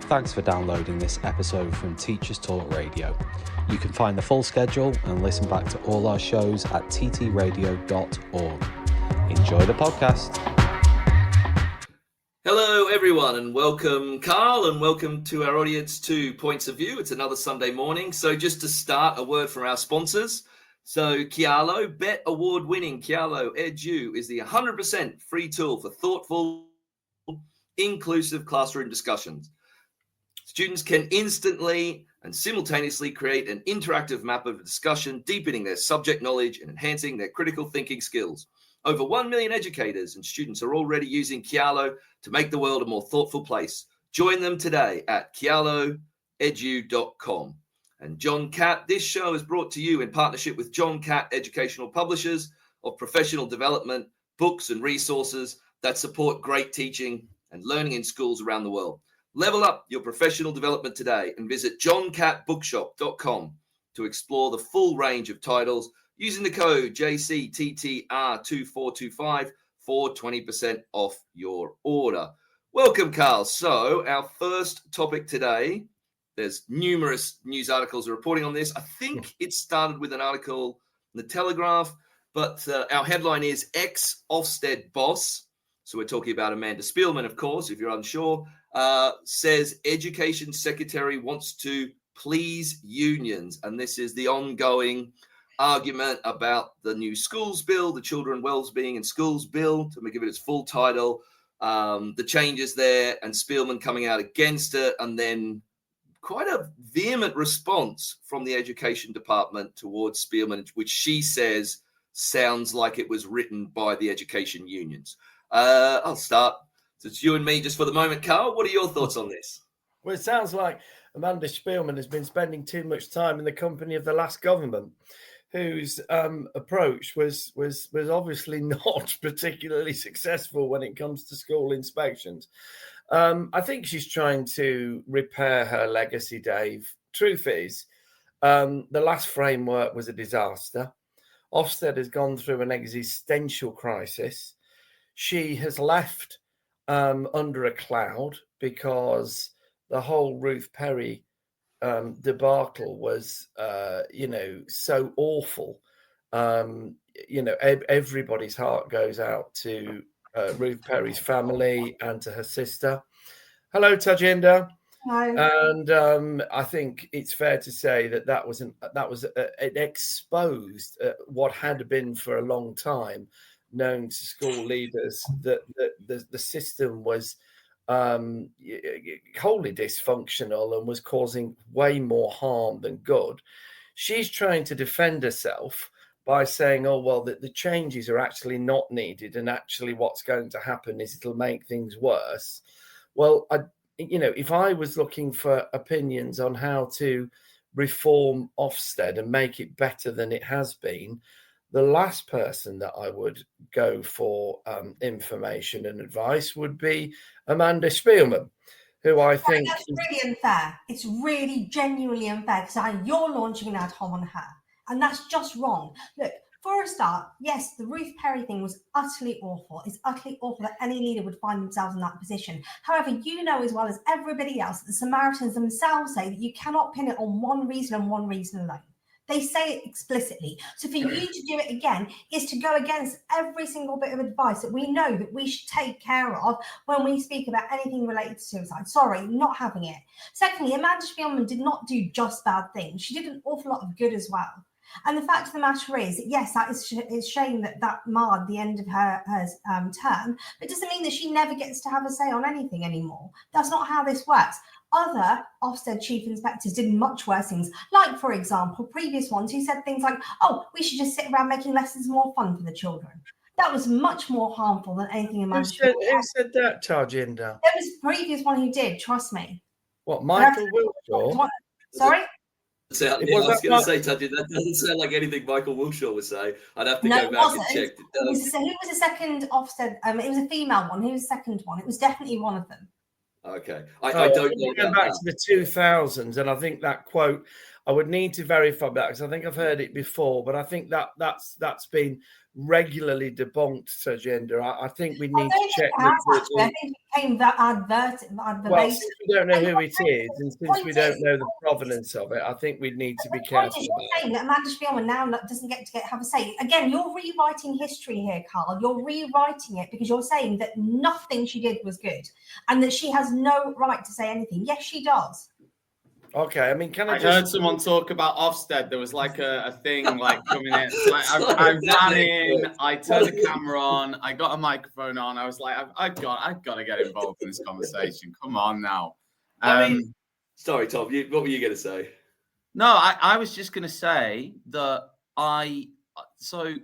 Thanks for downloading this episode from Teachers Talk Radio. You can find the full schedule and listen back to all our shows at ttradio.org. Enjoy the podcast. Hello, everyone, and welcome, Carl, and welcome to our audience to Points of View. It's another Sunday morning. So just to start, a word from our sponsors. So Kialo, Bet Award-winning Kialo Edu is the 100% free tool for thoughtful, inclusive classroom discussions. Students can instantly and simultaneously create an interactive map of a discussion, deepening their subject knowledge and enhancing their critical thinking skills. Over 1 million educators and students are already using Kialo to make the world a more thoughtful place. Join them today at kialoedu.com. And John Catt, this show is brought to you in partnership with John Catt Educational Publishers of professional development, books and resources that support great teaching and learning in schools around the world. Level up your professional development today and visit johncattbookshop.com to explore the full range of titles using the code JCTTR2425 for 20% off your order. Welcome, Carl. So our first topic today, there's numerous news articles reporting on this. I think it started with an article in the Telegraph, but our headline is ex-Ofsted boss. So we're talking about Amanda Spielman, of course, if you're unsure, says education secretary wants to please unions. And this is the ongoing argument about the new schools bill, the Children Wellbeing in Schools bill, to give it its full title, the changes there, and Spielman coming out against it, and then quite a vehement response from the education department towards Spielman, which she says sounds like it was written by the education unions. I'll start. So it's you and me just for the moment. Carl, what are your thoughts on this? Well, it sounds like Amanda Spielman has been spending too much time in the company of the last government, whose approach was obviously not particularly successful when it comes to school inspections. I think she's trying to repair her legacy, Dave. Truth is, the last framework was a disaster. Ofsted has gone through an existential crisis. She has left under a cloud because the whole Ruth Perry debacle was, so awful. Everybody's heart goes out to Ruth Perry's family and to her sister. Hello, Tajinder. Hi. And I think it's fair to say it exposed what had been for a long time known to school leaders that the system was wholly dysfunctional and was causing way more harm than good. She's trying to defend herself by saying, the changes are actually not needed, and actually what's going to happen is it'll make things worse. Well, if I was looking for opinions on how to reform Ofsted and make it better than it has been, the last person that I would go for information and advice would be Amanda Spielman, who I think... That's really unfair. It's really genuinely unfair because you're launching an ad hom on her, and that's just wrong. Look, for a start, yes, the Ruth Perry thing was utterly awful. It's utterly awful that any leader would find themselves in that position. However, you know as well as everybody else that the Samaritans themselves say that you cannot pin it on one reason and one reason alone. They say it explicitly. So for you to do it again is to go against every single bit of advice that we know that we should take care of when we speak about anything related to suicide. Sorry, not having it. Secondly, Amanda Spielman did not do just bad things. She did an awful lot of good as well. And the fact of the matter is, yes, it's a shame that marred the end of her term, but it doesn't mean that she never gets to have a say on anything anymore. That's not how this works. Other Ofsted chief inspectors did much worse things, like, for example, previous ones who said things like, we should just sit around making lessons more fun for the children. That was much more harmful than anything in my Who said that, Tajinder? There was a previous one who did, trust me. What, Michael Wilshaw? Sorry? I was going to say, Tadji, that doesn't sound like anything Michael Wilshaw would say. I'd have to go back and check. Who was the second Ofsted? It was a female one. Who was the second one? It was definitely one of them. Okay. I don't know. Going back to the 2000s, and I think that quote, I would need to verify that because I think I've heard it before, but I think that's been regularly debunked, Tajinda. I think we need to check. I think it became that well, since we don't know who it is, and since we don't know the provenance of it, I think we need to be careful. You're saying that Amanda Spielman now doesn't get to have a say. Again, you're rewriting history here, Carl. You're rewriting it because you're saying that nothing she did was good and that she has no right to say anything. Yes, she does. Okay, I mean, I heard someone talk about Ofsted. There was like a thing like coming in. Like I ran in, I turned the camera on, I got a microphone on. I was like, I've got to get involved in this conversation. Come on now. I mean, sorry, Tom. What were you going to say? No, I was just going to say that so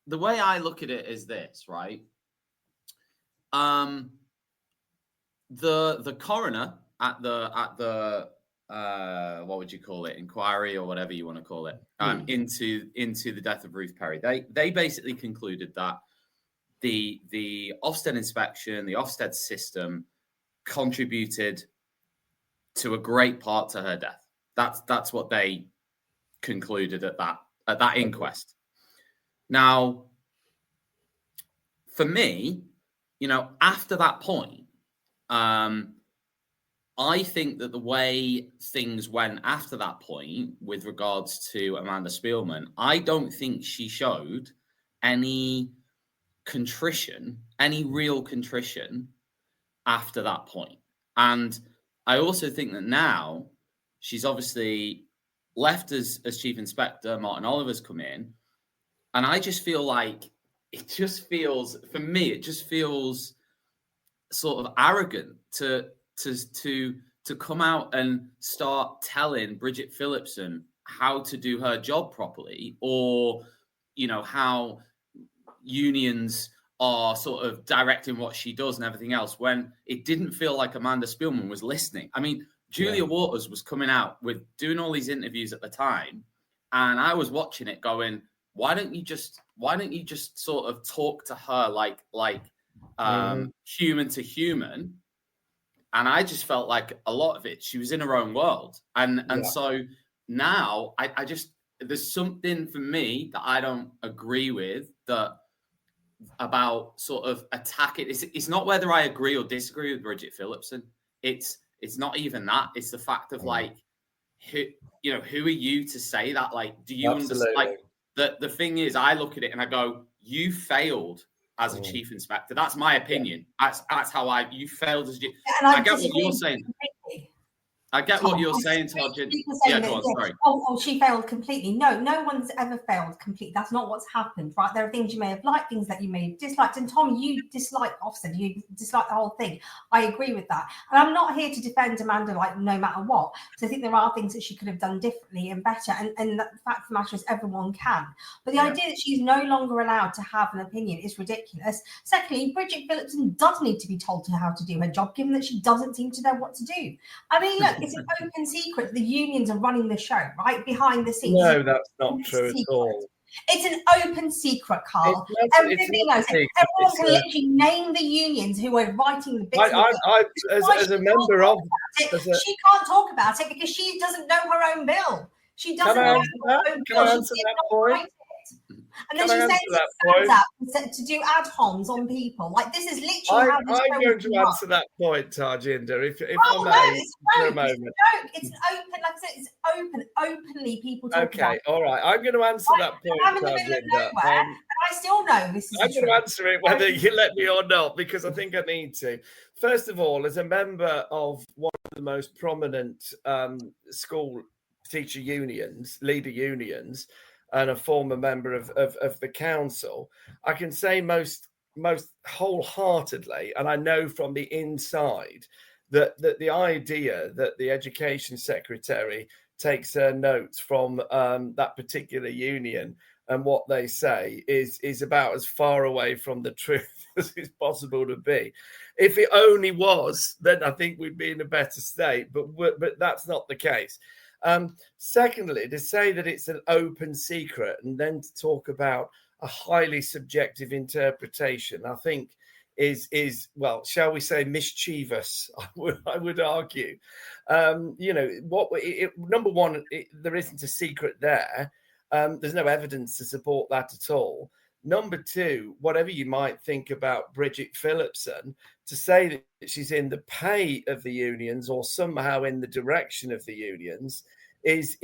the way I look at it is this, right? The coroner at the what would you call it, inquiry or whatever you want to call it, into the death of Ruth Perry. They basically concluded that the Ofsted inspection, the Ofsted system contributed to a great part to her death. That's what they concluded at that inquest. Now, for me, after that point, I think that the way things went after that point with regards to Amanda Spielman, I don't think she showed any contrition, any real contrition after that point. And I also think that now she's obviously left as chief inspector. Martin Oliver's come in. And I just feel like it just feels sort of arrogant to come out and start telling Bridget Phillipson how to do her job properly, or how unions are sort of directing what she does and everything else, when it didn't feel like Amanda Spielman was listening. I mean, Julia Waters was coming out with doing all these interviews at the time, and I was watching it going, why don't you just sort of talk to her like human to human? And I just felt like a lot of it, she was in her own world. And so now I just, there's something for me that I don't agree with about sort of attacking. It's not whether I agree or disagree with Bridget Phillipson. It's not even that. It's the fact of like, who are you to say that? Like, do you understand? Like, the thing is, I look at it and I go, you failed as a chief inspector. That's my opinion. That's how you failed as chief. I get what you're saying. I get what you're saying, Todd. Yeah, go on, sorry. Oh, she failed completely. No one's ever failed completely. That's not what's happened, right? There are things you may have liked, things that you may have disliked. And Tom, you dislike Ofsted. You dislike the whole thing. I agree with that. And I'm not here to defend Amanda, like, no matter what. So I think there are things that she could have done differently and better. And the fact of the matter is everyone can. But the idea that she's no longer allowed to have an opinion is ridiculous. Secondly, Bridget Phillipson does need to be told how to do her job, given that she doesn't seem to know what to do. I mean, look, it's an open secret. The unions are running the show, right, behind the scenes. No, that's not true at all. It's an open secret, Carl. Everybody knows it. Everyone can literally name the unions who are writing the business. As a member of she can't talk about it because she doesn't know her own bill. She doesn't know her own bill. Can I answer that point? And then she stands up to do ad homs on people. Like, this is literally how this I'm going to answer that point, Tarjinder, if I may, for a moment. It's open, like I said, it's open, openly people talk about it. All right. I'm going to answer that point, I'm in the middle of nowhere, and I still know this is I'm going to answer it whether you let me or not, because I think I need to. First of all, as a member of one of the most prominent school teacher unions, leader unions, and a former member of the council, I can say most wholeheartedly, and I know from the inside, that the idea that the education secretary takes her notes from that particular union and what they say is about as far away from the truth as it's possible to be. If it only was, then I think we'd be in a better state, but that's not the case. Secondly, to say that it's an open secret and then to talk about a highly subjective interpretation, I think well, shall we say, mischievous? I would argue. Number one, there isn't a secret there. There's no evidence to support that at all. Number two, whatever you might think about Bridget Phillipson, to say that she's in the pay of the unions or somehow in the direction of the unions is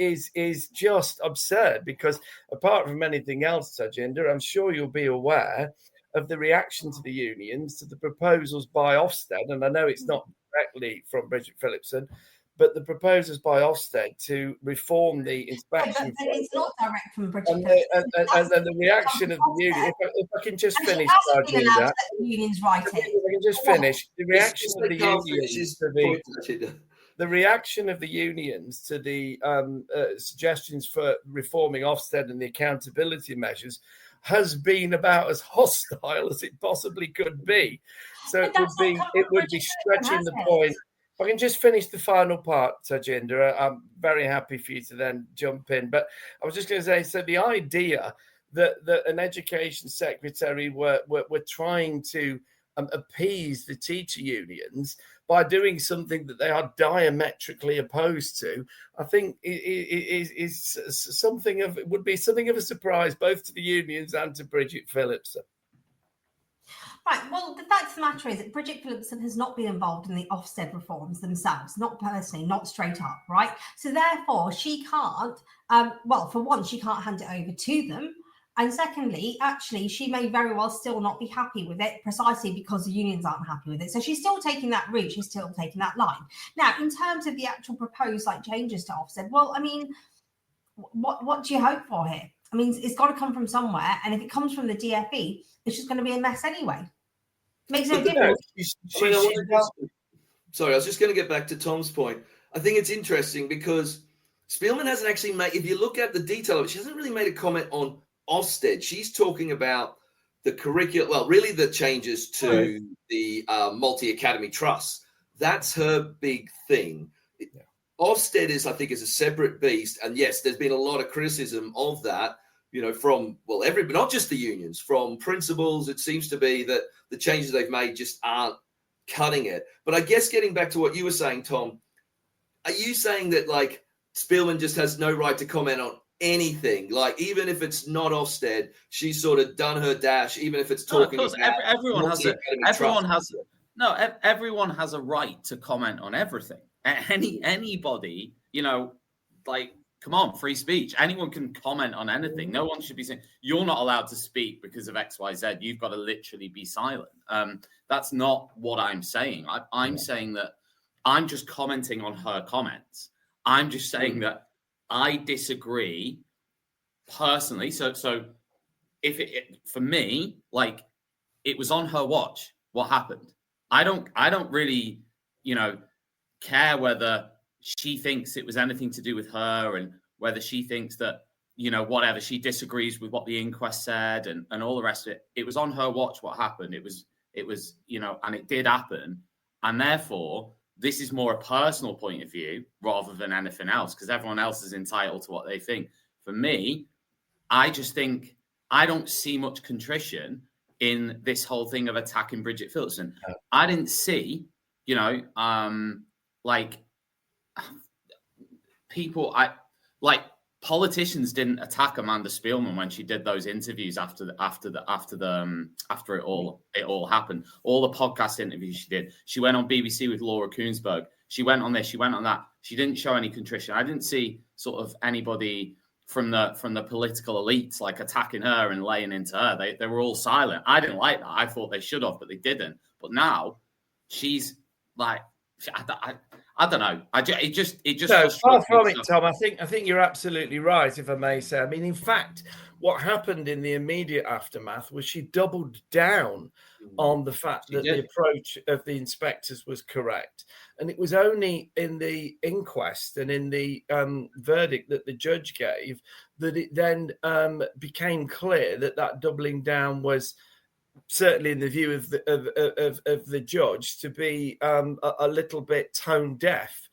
just absurd, because apart from anything else, Tajinder, I'm sure you'll be aware of the reaction to the unions to the proposals by Ofsted, and I know it's not directly from Bridget Phillipson, but the proposals by Ofsted to reform the inspection. But it's not direct from Bridget and Phillipson. then the reaction of the union. If I can just finish, The unions write it. If I can just finish, the reaction of the unions to the reaction of the unions to the suggestions for reforming Ofsted and the accountability measures has been about as hostile as it possibly could be. So it would be stretching the point. If I can just finish the final part, Tajinder, I'm very happy for you to then jump in. But I was just going to say, so the idea that an education secretary were trying to appease the teacher unions by doing something that they are diametrically opposed to, I think is would be something of a surprise both to the unions and to Bridget Phillipson. Right. Well, the fact of the matter is that Bridget Phillipson has not been involved in the Ofsted reforms themselves, not personally, not straight up, right? So therefore, she can't, for one, she can't hand it over to them. And secondly, actually, she may very well still not be happy with it precisely because the unions aren't happy with it. So she's still taking that route. She's still taking that line. Now, in terms of the actual proposed changes to Ofsted, well, I mean, what do you hope for here? I mean, it's got to come from somewhere. And if it comes from the DFE, it's just going to be a mess anyway. Makes no difference. Sorry, I was just going to get back to Tom's point. I think it's interesting because Spielman hasn't actually made, if you look at the detail of it, she hasn't really made a comment on Ofsted. She's talking about the curriculum, well, really the changes to the multi-academy trusts. That's her big thing. Yeah. Ofsted is a separate beast. And yes, there's been a lot of criticism of that, from, everybody, not just the unions, from principals. It seems to be that the changes they've made just aren't cutting it. But I guess getting back to what you were saying, Tom, are you saying that Spielman just has no right to comment on anything? Even if it's not Ofsted, she's sort of done her dash, even if it's talking about everyone has a right to comment on everything. Anybody, come on, free speech. Anyone can comment on anything. No one should be saying you're not allowed to speak because of XYZ. You've got to literally be silent. That's not what I'm saying. I'm saying that I'm just commenting on her comments. I'm just saying that I disagree personally. So if it for me, it was on her watch what happened. I don't really, care whether she thinks it was anything to do with her and whether she thinks that, whatever, she disagrees with what the inquest said and all the rest of it. It was on her watch what happened. It was, and it did happen. And therefore, this is more a personal point of view rather than anything else, because everyone else is entitled to what they think. For me, I just think I don't see much contrition in this whole thing of attacking Bridget Phillipson. I didn't see, people, politicians didn't attack Amanda Spielman when she did those interviews after it all happened. All the podcast interviews she did. She went on BBC with Laura Koonsberg. She went on this. She went on that. She didn't show any contrition. I didn't see sort of anybody from the political elites attacking her and laying into her. They were all silent. I didn't like that. I thought they should have, but they didn't. But now she's I don't know. It just. No, far from it, Tom. I think you're absolutely right, if I may say. I mean, in fact, what happened in the immediate aftermath was she doubled down on the fact that the approach of the inspectors was correct, and it was only in the inquest and in the verdict that the judge gave that it then became clear that doubling down was, certainly in the view of the judge, to be a little bit tone deaf.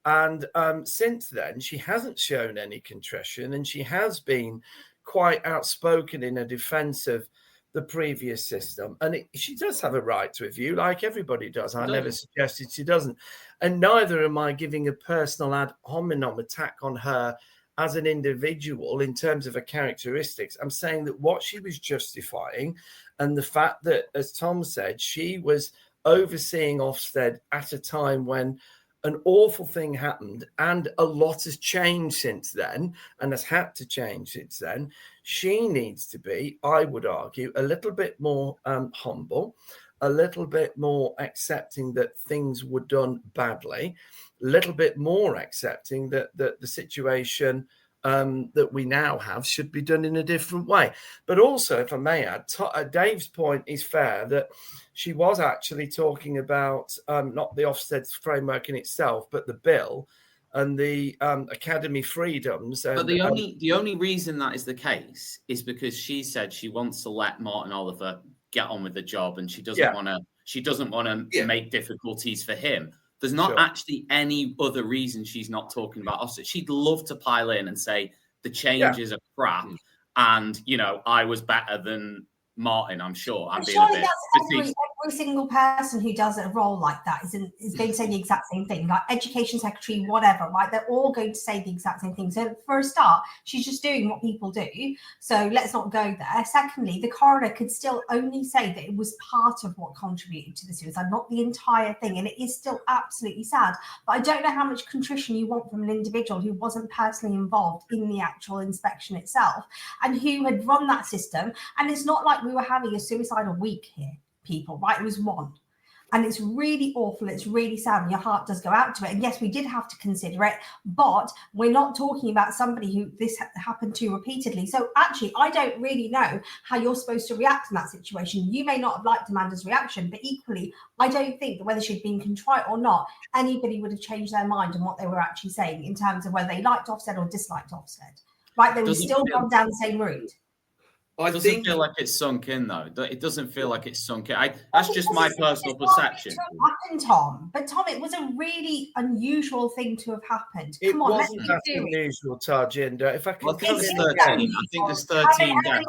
And since then, she hasn't shown any contrition, and she has been quite outspoken in her defense of the previous system. And she does have a right to a view, like everybody does. I never suggested she doesn't. And neither am I giving a personal ad hominem attack on her as an individual in terms of her characteristics. I'm saying that what she was justifying, and the fact that, as Tom said, she was overseeing Ofsted at a time when an awful thing happened and a lot has changed since then and has had to change since then. She needs to be, I would argue, a little bit more humble, a little bit more accepting that things were done badly, a little bit more accepting that the situation that we now have should be done in a different way. But also, if I may add, Dave's point is fair, that she was actually talking about not the Ofsted framework in itself, but the bill and the academy freedoms. And, but the only reason that is the case is because she said she wants to let Martin Oliver get on with the job, and she doesn't want to make difficulties for him. There's not actually any other reason she's not talking about Ofsted. She'd love to pile in and say the changes are crap, and I was better than Martin. I'm sure. I'm being a bit. Every single person who does a role like that is going to say the exact same thing. Like education secretary, whatever, right? They're all going to say the exact same thing. So for a start, she's just doing what people do. So let's not go there. Secondly, the coroner could still only say that it was part of what contributed to the suicide, not the entire thing. And it is still absolutely sad. But I don't know how much contrition you want from an individual who wasn't personally involved in the actual inspection itself and who had run that system. And it's not like we were having a suicidal week here, people, right? It was one. And it's really awful. It's really sad. And your heart does go out to it. And yes, we did have to consider it, but we're not talking about somebody who this happened to repeatedly. So actually, I don't really know how you're supposed to react in that situation. You may not have liked Amanda's reaction, but equally, I don't think that whether she'd been contrite or not, anybody would have changed their mind on what they were actually saying in terms of whether they liked Ofsted or disliked Ofsted. Right? They would still gone down the same route. It doesn't feel like it's sunk in, though. It doesn't feel like it's sunk in. That's just my personal perception. Happened, Tom. But Tom, it was a really unusual thing to have happened. Come on, wasn't that unusual, Tarjinder. If I can, I think there's 13 deaths.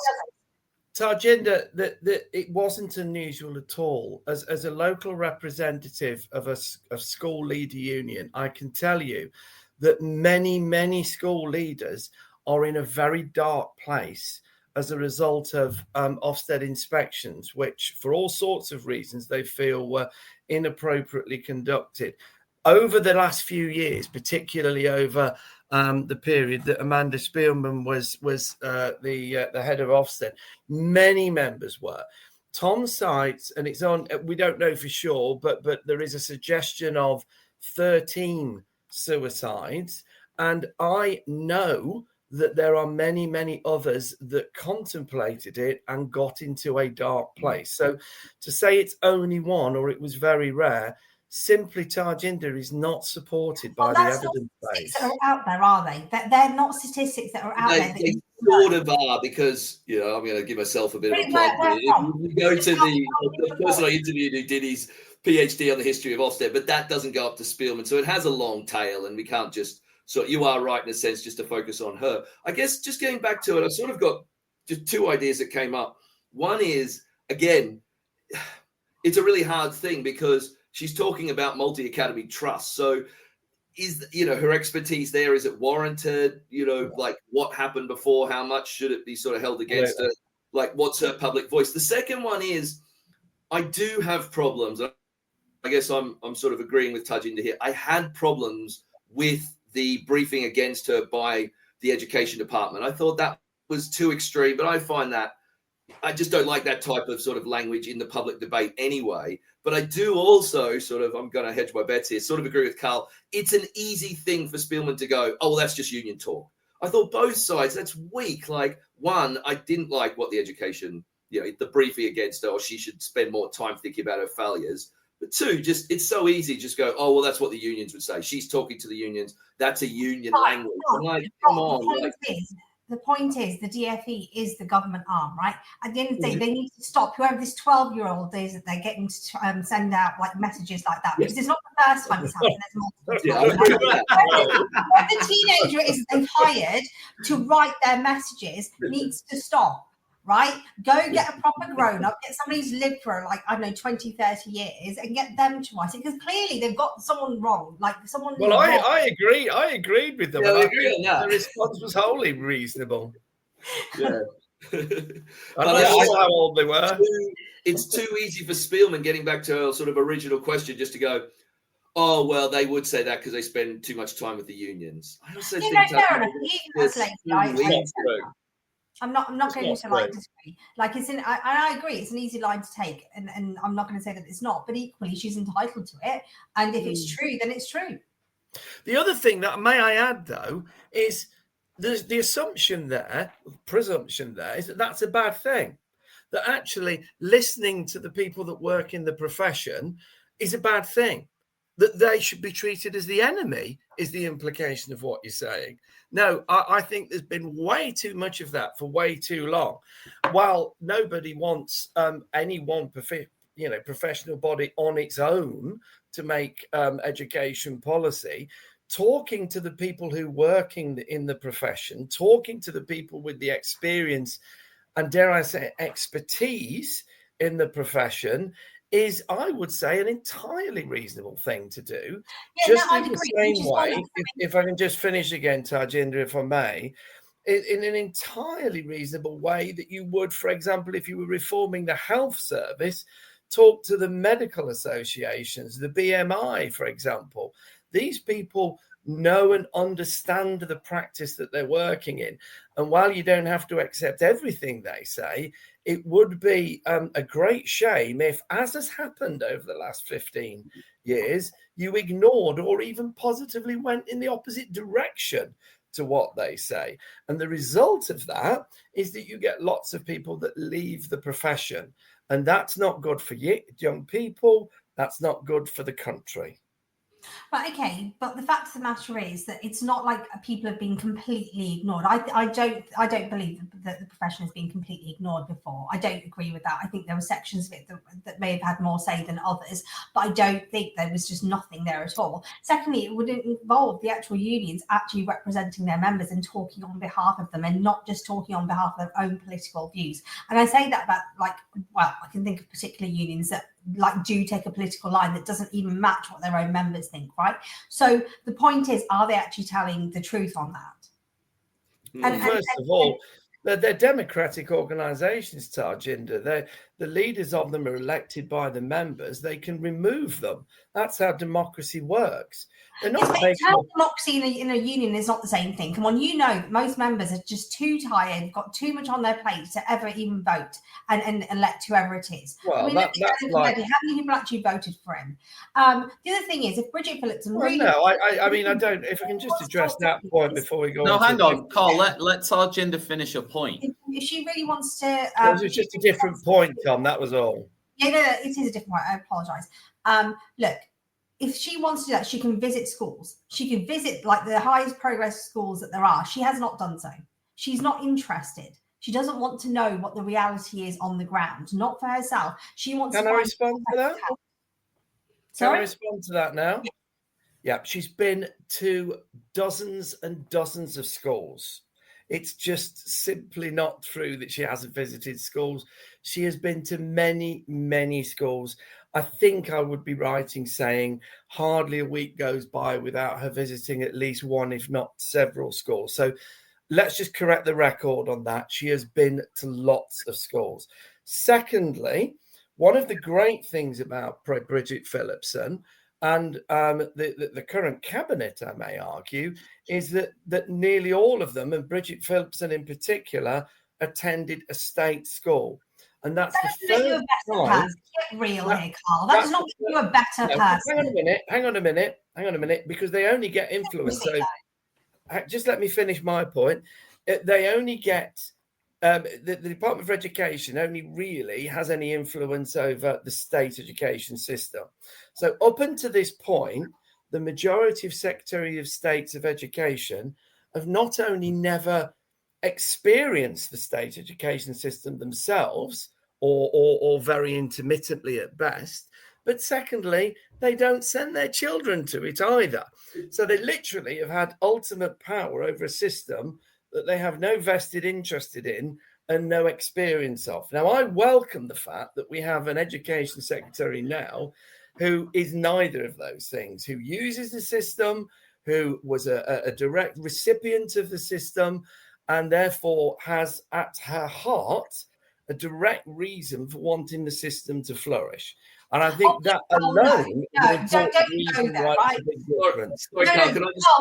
Tarjinder, that it wasn't unusual at all. As a local representative of a school leader union, I can tell you that many school leaders are in a very dark place as a result of Ofsted inspections, which for all sorts of reasons they feel were inappropriately conducted. Over the last few years, particularly over the period that Amanda Spielman was the head of Ofsted, many members were. Tom cites, and it's on, we don't know for sure, but there is a suggestion of 13 suicides. And I know that there are many others that contemplated it and got into a dark place. So to say it's only one or it was very rare, simply, Tarjinder, is not supported by the evidence base. That are out there, are they? They're not statistics that are out there. They sort of are, because I'm going to give myself a bit of a plug. If you go to the person I interviewed who did his PhD on the history of Ofsted, but that doesn't go up to Spielman, so it has a long tail, and we can't just. So you are right in a sense, just to focus on her. I guess just getting back to it, I've sort of got just two ideas that came up. One is, again, it's a really hard thing because she's talking about multi-academy trust. So is, her expertise there, is it warranted? Like what happened before? How much should it be sort of held against her? Like what's her public voice? The second one is, I do have problems. I guess I'm sort of agreeing with Tarjinder here. I had problems with the briefing against her by the education department. I thought that was too extreme, but I find that I just don't like that type of sort of language in the public debate anyway. But I do also I'm going to hedge my bets here, sort of agree with Carl. It's an easy thing for Spielman to go, oh, well, that's just union talk. I thought both sides, that's weak. Like, one, I didn't like what the education, the briefing against her, or she should spend more time thinking about her failures. But two, it's so easy. Just go, oh, well, that's what the unions would say. She's talking to the unions. That's a union language. I'm like, come on. The point is, the DFE is the government arm, right? At the end of the day, they need to stop whoever this 12-year-old is that they're getting to send out like messages like that, because it's not the first time it's happened. There's multiple times. The teenager is they've hired to write their messages needs to stop. right? Go get a proper grown-up, get somebody who's lived for like, I don't know, 20, 30 years and get them to write it, because clearly they've got someone wrong, like someone. Well, I agree. I agreed with them. Yeah, and I I agree think on that. the response was wholly reasonable. Yeah. I don't know how old they were. It's too easy for Spielman, getting back to our sort of original question, just to go, oh, well, they would say that because they spend too much time with the unions. I also think fair enough. That's lazy. I'm not going to like disagree. Like I agree, it's an easy line to take, and I'm not going to say that it's not, but equally she's entitled to it. And if it's true, then it's true. The other thing that may I add though is there's the presumption there is that that's a bad thing. That actually listening to the people that work in the profession is a bad thing. That they should be treated as the enemy is the implication of what you're saying. No, I think there's been way too much of that for way too long. While nobody wants any one professional body on its own to make education policy, talking to the people who work in the profession, talking to the people with the experience and, dare I say, expertise in the profession is, I would say, an entirely reasonable thing to do. Yeah, just in the same way, if I can just finish again, Tajinder, if I may, in an entirely reasonable way that you would, for example, if you were reforming the health service, talk to the medical associations, the BMI, for example. These people know and understand the practice that they're working in. And while you don't have to accept everything they say, it would be a great shame if, as has happened over the last 15 years, you ignored or even positively went in the opposite direction to what they say. And the result of that is that you get lots of people that leave the profession. And that's not good for young people. That's not good for the country. But okay, but the fact of the matter is that it's not like people have been completely ignored. I don't believe that the profession has been completely ignored before. I don't agree with that. I think there were sections of it that may have had more say than others, but I don't think there was just nothing there at all. Secondly, it would involve the actual unions actually representing their members and talking on behalf of them, and not just talking on behalf of their own political views. And I say that about, like, well, I can think of particular unions that like do take a political line that doesn't even match what their own members think, right? So the point is, are they actually telling the truth on that? First of all, they're democratic organisations, Tajinder. The leaders of them are elected by the members. They can remove them. That's how democracy works. They're not democracy in a union is not the same thing. Come on, you know, most members are just too tired, got too much on their plate to ever even vote and elect whoever it is. Well, I mean, that's like, how many people actually voted for him? The other thing is, if Bridget Phillipson I mean, I don't. If I can just address that point before we go. No, hang on, Carl. Let Tajinder finish her point. If she really wants to, it was just a different point, Tom. That was all. Yeah, no, it is a different point. I apologise. Look. If she wants to do that, she can visit schools. She can visit like the highest progress schools that there are. She has not done so. She's not interested. She doesn't want to know what the reality is on the ground, not for herself. She wants to respond to that? Sorry? Can I respond to that now? Yeah, she's been to dozens and dozens of schools. It's just simply not true that she hasn't visited schools. She has been to many, many schools. I think I would be right in saying hardly a week goes by without her visiting at least one, if not several schools. So let's just correct the record on that. She has been to lots of schools. Secondly, one of the great things about Bridget Phillipson and the current cabinet, I may argue, is that nearly all of them, and Bridget Phillipson in particular, attended a state school. And that's the first time. Get real here, Carl. That does not make you a better person. Hang on a minute, because they only get influence. So just let me finish my point. They only get the Department for Education only really has any influence over the state education system. So up until this point, the majority of Secretary of States of Education have not only never experienced the state education system themselves, or very intermittently at best, but secondly, they don't send their children to it either. So they literally have had ultimate power over a system that they have no vested interest in and no experience of. Now, I welcome the fact that we have an education secretary now who is neither of those things, who uses the system, who was a direct recipient of the system, and therefore has at her heart a direct reason for wanting the system to flourish. And I think that alone is a reason why it's a big difference.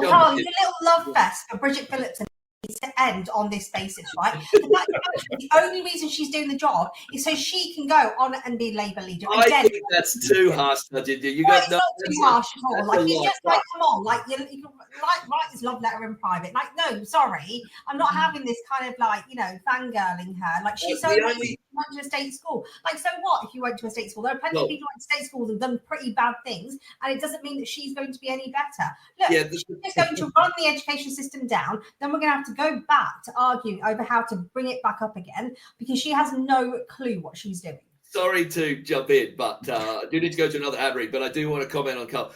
Carl, your little love fest for Bridget Phillipson needs to end on this basis, right? The only reason she's doing the job is so she can go on and be Labour leader. I think that's too harsh, Bridget. It's not too harsh at all. Like, it's just like, come on, like, you can write this love letter in private. Like, no, sorry, I'm not having this kind of like, fangirling her. Like, she's so amazing. She went to a state school. Like, so what if you went to a state school? There are plenty of people who went to state schools and done pretty bad things, and it doesn't mean that she's going to be any better. Look, she's just going to run the education system down. Then we're going to have to go back to arguing over how to bring it back up again, because she has no clue what she's doing. Sorry to jump in, but I do need to go to another ad read, but I do want to comment on Carl.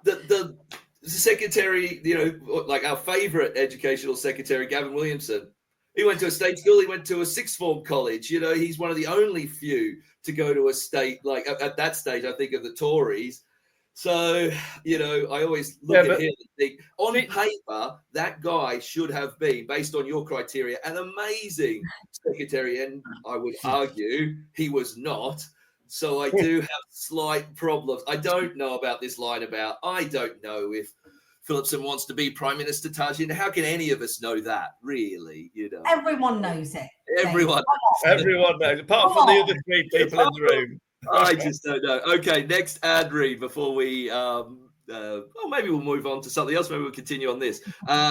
The secretary, like our favourite educational secretary, Gavin Williamson, he went to a state school, he went to a sixth form college. He's one of the only few to go to a state, like at that stage, I think, of the Tories. So, I always look at him and think, on paper, that guy should have been, based on your criteria, an amazing secretary. And I would argue he was not. So I do have slight problems. I don't know about this line about, I don't know if Phillipson wants to be Prime Minister, Tajin. How can any of us know that, really? Everyone knows it. Everyone knows, apart from the other three people in the room. I just don't know. Okay, next ad read before we maybe we'll move on to something else. Maybe we'll continue on this.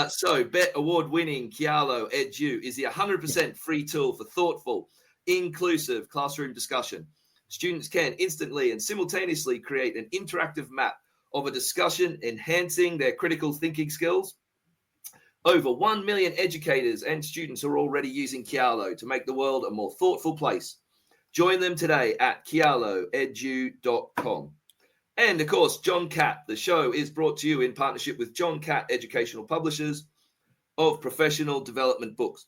So BET award-winning Kialo Edu is the 100% free tool for thoughtful, inclusive classroom discussion. Students can instantly and simultaneously create an interactive map of a discussion, enhancing their critical thinking skills. Over 1 million educators and students are already using Kialo to make the world a more thoughtful place. Join them today at kialoedu.com. And, of course, John Catt. The show is brought to you in partnership with John Catt Educational Publishers of professional development books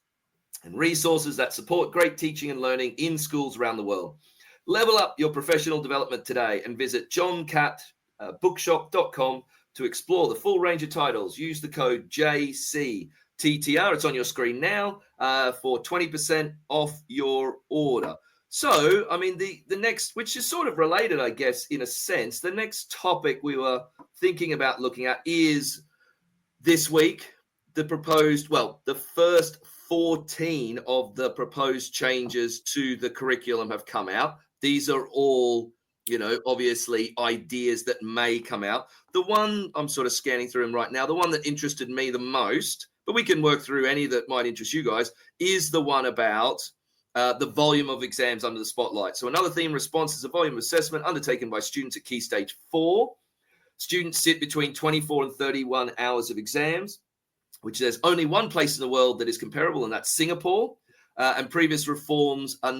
and resources that support great teaching and learning in schools around the world. Level up your professional development today and visit johncattbookshop.com to explore the full range of titles. Use the code JCTTR. It's on your screen now for 20% off your order. So, I mean, the next, which is sort of related, I guess, in a sense, the next topic we were thinking about looking at is this week, the first 14 of the proposed changes to the curriculum have come out. These are all, obviously ideas that may come out. The one, I'm sort of scanning through them right now, the one that interested me the most, but we can work through any that might interest you guys, is the one about the volume of exams under the spotlight. So another theme response is a volume assessment undertaken by students at Key Stage 4. Students sit between 24 and 31 hours of exams, which there's only one place in the world that is comparable, and that's Singapore. And previous reforms are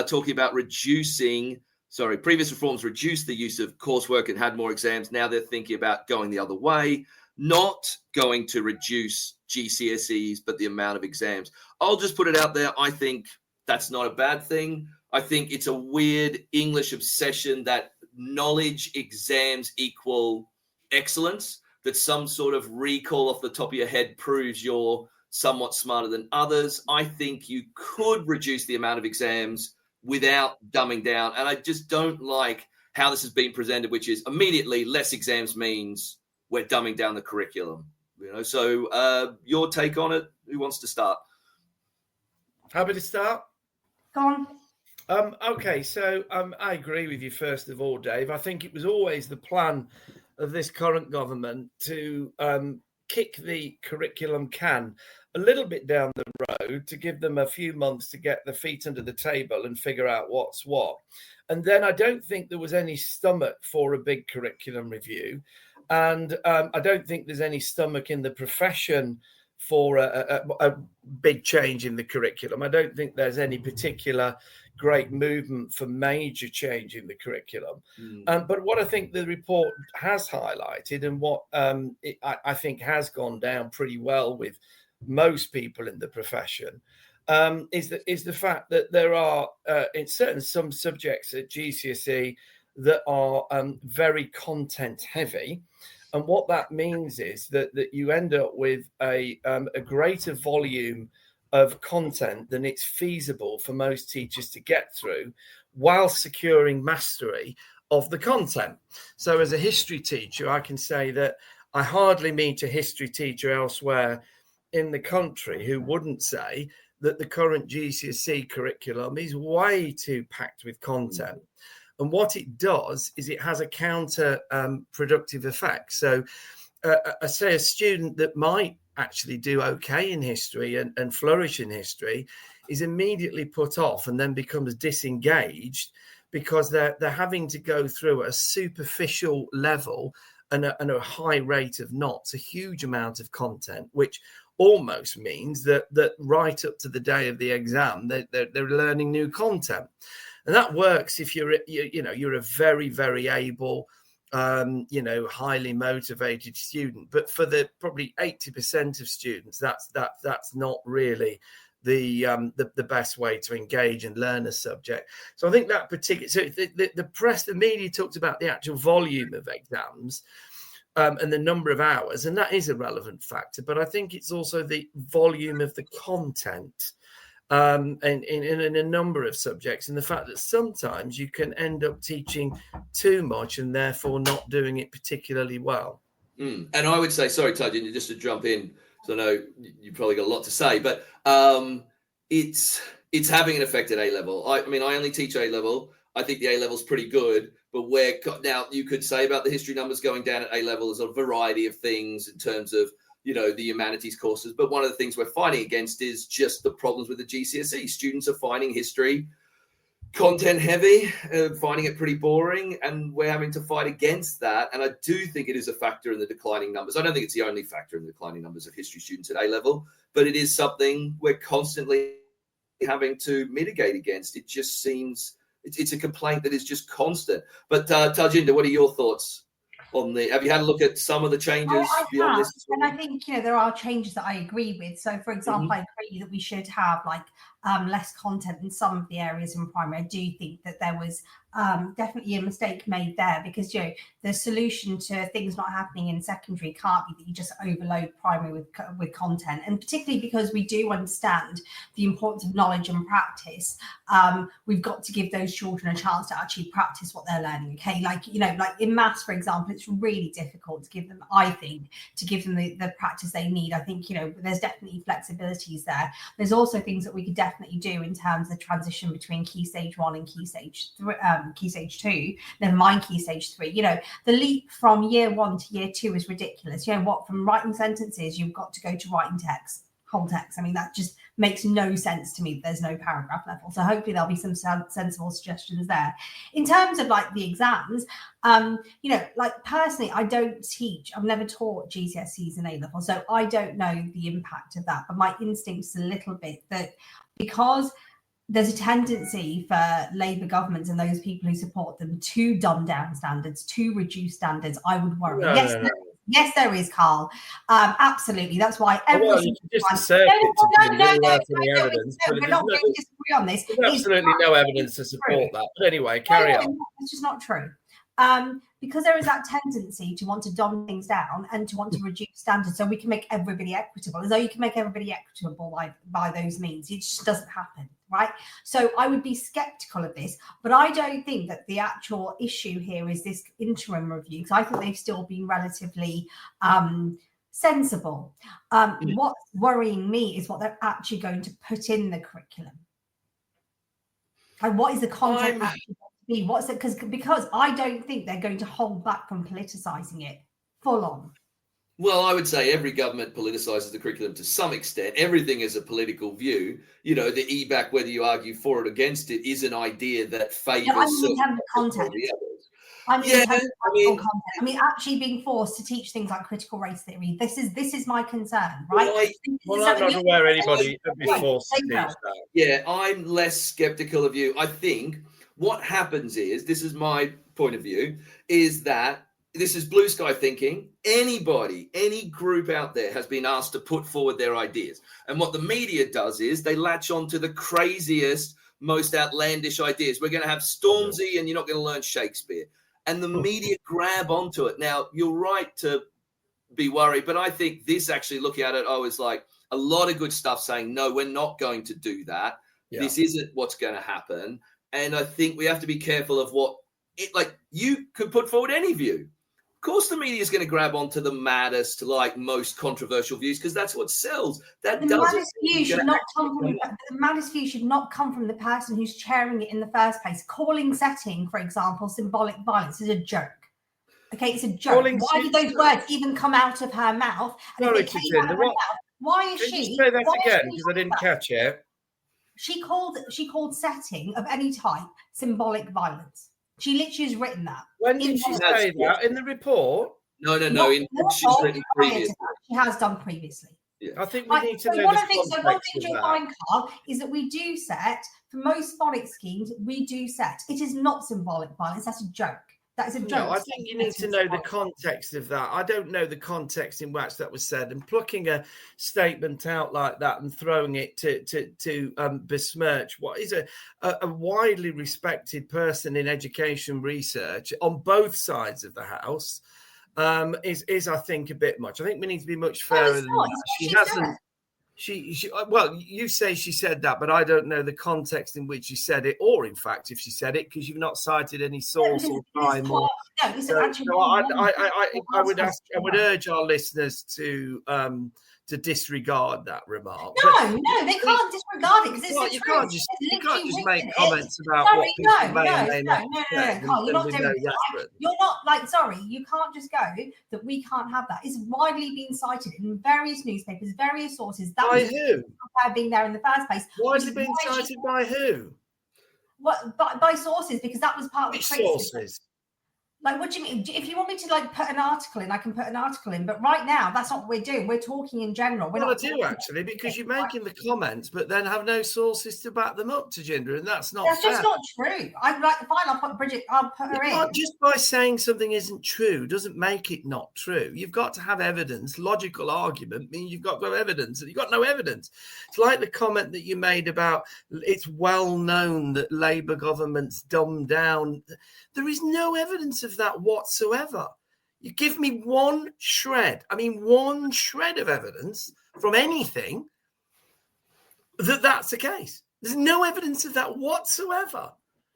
talking about previous reforms reduced the use of coursework and had more exams. Now they're thinking about going the other way, not going to reduce GCSEs, but the amount of exams. I'll just put it out there. I think that's not a bad thing. I think it's a weird English obsession that knowledge exams equal excellence, that some sort of recall off the top of your head proves you're somewhat smarter than others. I think you could reduce the amount of exams without dumbing down. And I just don't like how this has been presented, which is immediately less exams means we're dumbing down the curriculum. So your take on it? Who wants to start? Happy to start. Go on. Okay, so I agree with you, first of all, Dave. I think it was always the plan of this current government to kick the curriculum can a little bit down the road, to give them a few months to get their feet under the table and figure out what's what. And then I don't think there was any stomach for a big curriculum review. And I don't think there's any stomach in the profession for a big change in the curriculum. I don't think there's any particular great movement for major change in the curriculum. But what I think the report has highlighted, and what I think has gone down pretty well with most people in the profession, is the fact that there are in some subjects at GCSE that are very content heavy. And what that means is that you end up with a greater volume of content than it's feasible for most teachers to get through while securing mastery of the content. So as a history teacher, I can say that I hardly meet a history teacher elsewhere in the country who wouldn't say that the current GCSE curriculum is way too packed with content. And what it does is it has a counter-productive effect. So I say a student that might actually do okay in history and flourish in history is immediately put off and then becomes disengaged because they're having to go through a superficial level and a high rate of knots, a huge amount of content, which almost means that right up to the day of the exam, they're learning new content. And that works if you're a very, very able, highly motivated student. But for the probably 80% of students, that's not really the best way to engage and learn a subject. So I think that particular, so the press, the media talked about the actual volume of exams and the number of hours, and that is a relevant factor. But I think it's also the volume of the content and in a number of subjects, and the fact that sometimes you can end up teaching too much and therefore not doing it particularly well. And I would say, sorry, Tajin, just to jump in, so I know you've probably got a lot to say, but it's having an effect at A level. I mean, I only teach A level. I think the A level's pretty good, but now you could say about the history numbers going down at A level, there's a variety of things in terms of, the humanities courses. But one of the things we're fighting against is just the problems with the GCSE. Students are finding history content heavy, finding it pretty boring, and we're having to fight against that. And I do think it is a factor in the declining numbers. I don't think it's the only factor in the declining numbers of history students at A level, but it is something we're constantly having to mitigate against. It just seems it's a complaint that is just constant. But Tajinder, what are your thoughts on have you had a look at some of the changes beyond this? And I think there are changes that I agree with. So, for example, I agree that we should have less content in some of the areas in primary. I do think that there was definitely a mistake made there because the solution to things not happening in secondary can't be that you just overload primary with content, and particularly because we do understand the importance of knowledge and practice. We've got to give those children a chance to actually practice what they're learning. Okay, like in maths, for example, it's really difficult to give them. I think to give them the practice they need. I think there's definitely flexibilities there. There's also things that we could definitely do in terms of the transition between Key Stage 1 and Key Stage 3. Key Stage 2, never mind Key Stage 3. The leap from year 1 to year 2 is ridiculous. From writing sentences, you've got to go to writing text, whole text. I mean, that just makes no sense to me. There's no paragraph level. So hopefully there'll be some sensible suggestions there. In terms of the exams, personally, I don't teach. I've never taught GCSEs and A level, so I don't know the impact of that. But my instinct is a little bit that because there's a tendency for Labour governments and those people who support them to dumb down standards, to reduce standards, I would worry. Yes, there is, Carl. Absolutely. That's why every we're not going to disagree on this. There's absolutely no evidence to support that. But anyway, carry on. It's just not true. Because there is that tendency to want to dumb things down and to want to reduce standards so we can make everybody equitable, as though you can make everybody equitable by those means. It just doesn't happen, right? So I would be skeptical of this, but I don't think that the actual issue here is this interim review, because I think they've still been relatively sensible. What's worrying me is what they're actually going to put in the curriculum. And what is the content actually be? What's it? Because I don't think they're going to hold back from politicizing it full on. Well, I would say every government politicizes the curriculum to some extent. Everything is a political view. The EBAC, whether you argue for it or against it, is an idea that favors certain content. I mean, actually being forced to teach things like critical race theory. This is my concern, right? Well, I'm not aware anybody would be forced to teach that. Yeah, I'm less skeptical of you. I think what happens is, this is my point of view, is that this is blue sky thinking. Anybody, any group out there has been asked to put forward their ideas. And what the media does is they latch on to the craziest, most outlandish ideas. We're going to have Stormzy and you're not going to learn Shakespeare. And the media grab onto it. Now, you're right to be worried, but I think this actually looking at it, is like a lot of good stuff saying, no, we're not going to do that. Yeah. This isn't what's going to happen. And I think we have to be careful of you could put forward any view. Of course, the media is going to grab onto the maddest, most controversial views because that's what sells. The maddest view should not come from the person who's chairing it in the first place. Calling setting, for example, symbolic violence is a joke. Okay, it's a joke. Why did those words even come out of her mouth? And Sorry, if they came out of her mouth, why is Can she? you say that again because I didn't catch it. She called setting of any type symbolic violence. She literally has written that. When did she say that? In the report? No. She's written previously. She has done previously. Yeah. I think we need to know one the thing you'll context find, Carl, is that we do set, for most phonics schemes, we do set. It is not symbolic violence. That's a joke. That is a joke. No, I think you need to know the context of that. I don't know the context in which that was said, and plucking a statement out like that and throwing it to besmirch what is a widely respected person in education research on both sides of the house is I think a bit much. I think we need to be much fairer than that. She hasn't. Well, you say she said that, but I don't know the context in which she said it, or in fact, if she said it, because you've not cited any source or time. I would urge our listeners to disregard that remark. No, they can't disregard it because it's the truth. You can't just make comments about what people may or may not say. Carl, you're not doing that. You're not sorry, you can't just go that we can't have that. It's widely been cited in various newspapers, various sources. That by who? Being there in the first place. Why has it been cited by who? What by sources? Because that was part of the sources. What do you mean? If you want me to put an article in, I can put an article in. But right now, that's not what we're doing. We're talking in general. I do actually, because you're making the comments, but then have no sources to back them up, Tajinder, and that's not. That's just not true. Fine. I'll put Bridget. I'll put her in. Just by saying something isn't true doesn't make it not true. You've got to have evidence. Logical argument means you've got to have evidence, and you've got no evidence. It's like the comment that you made about it's well known that Labour governments dumb down. There is no evidence of that whatsoever. You give me one shred of evidence from anything that's the case. There's no evidence of that whatsoever.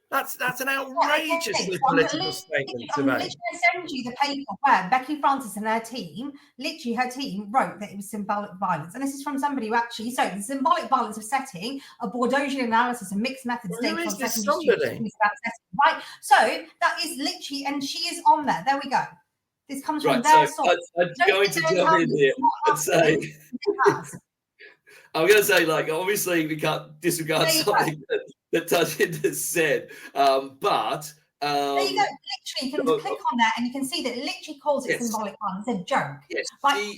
That's an outrageously political statement to make. I'm literally send you the paper where Becky Francis and her team wrote that it was symbolic violence. And this is from somebody who actually, so the symbolic violence of setting, a Bourdieuian analysis and mixed methods. Who is this somebody? Right. So that is literally, and she is on there. There we go. This comes from their source. I'm going to jump in here and say, I'm going to say, obviously we can't disregard something that Tajinder said, but there you go. Literally, you can click on that and you can see that it literally calls it symbolic violence. It's a joke. Yes,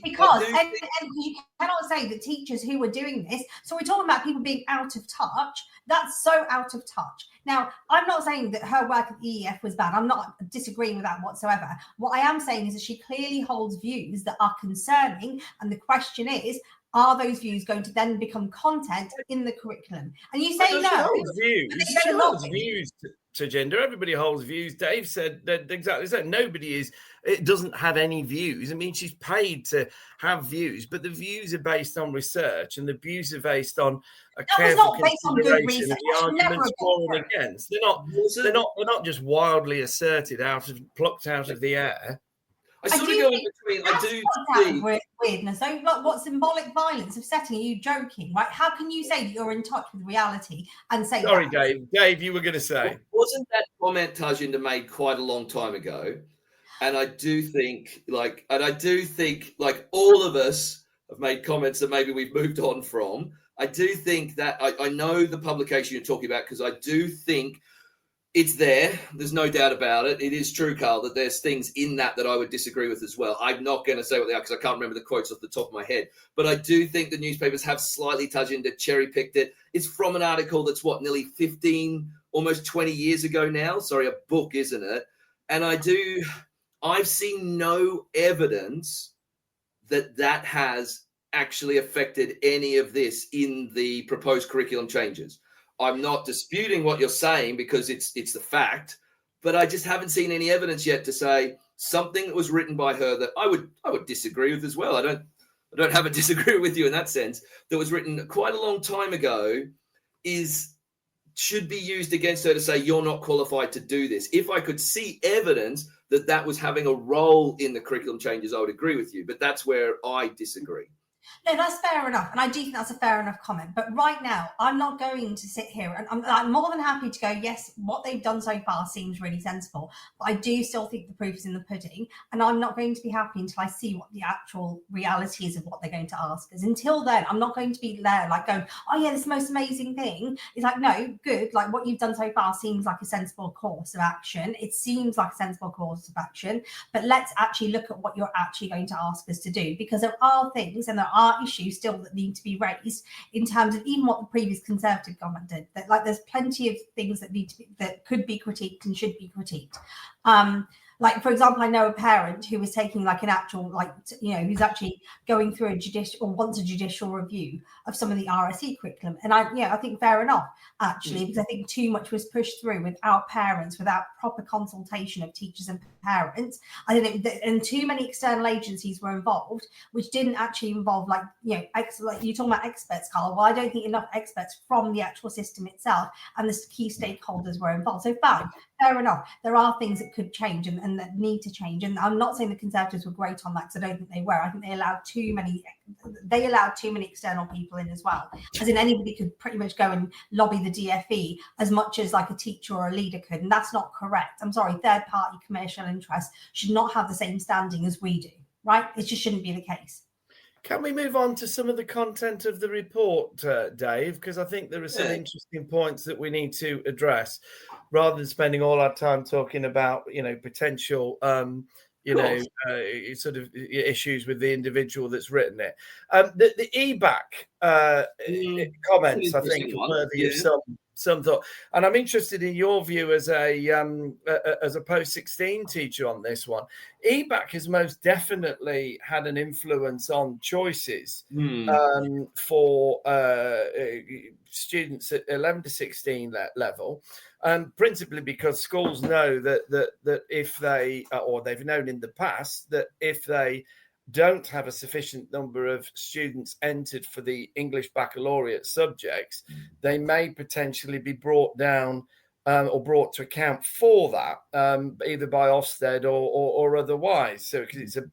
because you cannot say that teachers who were doing this. So we're talking about people being out of touch. That's so out of touch. Now, I'm not saying that her work at the EEF was bad. I'm not disagreeing with that whatsoever. What I am saying is that she clearly holds views that are concerning. And the question is, are those views going to then become content in the curriculum? And you say no. She holds views to gender. Everybody holds views. Dave said that exactly the same. It doesn't have any views. I mean, she's paid to have views, but the views are based on research and the views are based on a careful consideration of the arguments for and against. They're not just wildly asserted plucked out of the air. I sort of go in between. I do see weirdness. So, what symbolic violence of setting? Are you joking, right? How can you say that you're in touch with reality and say? Sorry, Dave. Dave, you were going to say. Wasn't that comment Tajinder made quite a long time ago? And I do think, all of us have made comments that maybe we've moved on from. I do think that I know the publication you're talking about because I do think. It's there. There's no doubt about it. It is true, Carl, that there's things in that I would disagree with as well. I'm not going to say what they are because I can't remember the quotes off the top of my head. But I do think the newspapers have slightly cherry-picked it. It's from an article that's, nearly 15, almost 20 years ago now? Sorry, a book, isn't it? And I do I've seen no evidence that has actually affected any of this in the proposed curriculum changes. I'm not disputing what you're saying because it's the fact, but I just haven't seen any evidence yet to say something that was written by her that I would disagree with as well. I don't have a disagree with you in that sense. That was written quite a long time ago should be used against her to say you're not qualified to do this. If I could see evidence that was having a role in the curriculum changes, I would agree with you. But that's where I disagree. No, that's fair enough. And I do think that's a fair enough comment. But right now, I'm not going to sit here and I'm more than happy to go, yes, what they've done so far seems really sensible. But I do still think the proof is in the pudding. And I'm not going to be happy until I see what the actual reality is of what they're going to ask us. Until then, I'm not going to be there like going, oh, yeah, this is the most amazing thing. It's like, no, good. Like what you've done so far seems like a sensible course of action. It seems like a sensible course of action. But let's actually look at what you're actually going to ask us to do. Because there are things and there are issues still that need to be raised in terms of even what the previous Conservative government did. That like there's plenty of things that could be critiqued and should be critiqued. Like, for example, I know a parent who was taking like an actual, like, who's actually going through a judicial or wants a judicial review of some of the RSE curriculum. And I think fair enough, actually, because I think too much was pushed through without parents, without proper consultation of teachers and parents. I think and too many external agencies were involved, which didn't actually involve like you're talking about experts, Carl. Well, I don't think enough experts from the actual system itself and the key stakeholders were involved. So fine, fair enough. There are things that could change and that need to change. And I'm not saying the Conservatives were great on that because I don't think they were. I think they allowed too many external people in as well. As in anybody could pretty much go and lobby the DFE as much as like a teacher or a leader could. And that's not correct. I'm sorry, third party commercial interests should not have the same standing as we do, right? It just shouldn't be the case. Can we move on to some of the content of the report, Dave? Because I think there are some interesting points that we need to address rather than spending all our time talking about, potential, sort of issues with the individual that's written it. The EBAC comments, I think, are worthy of some thought. And I'm interested in your view as a post-16 teacher on this one. EBAC has most definitely had an influence on choices for students at 11 to 16 level, principally because schools know that if they, or they've known in the past, that if they don't have a sufficient number of students entered for the English baccalaureate subjects, they may potentially be brought down or brought to account for that, either by Ofsted or otherwise. So because it's a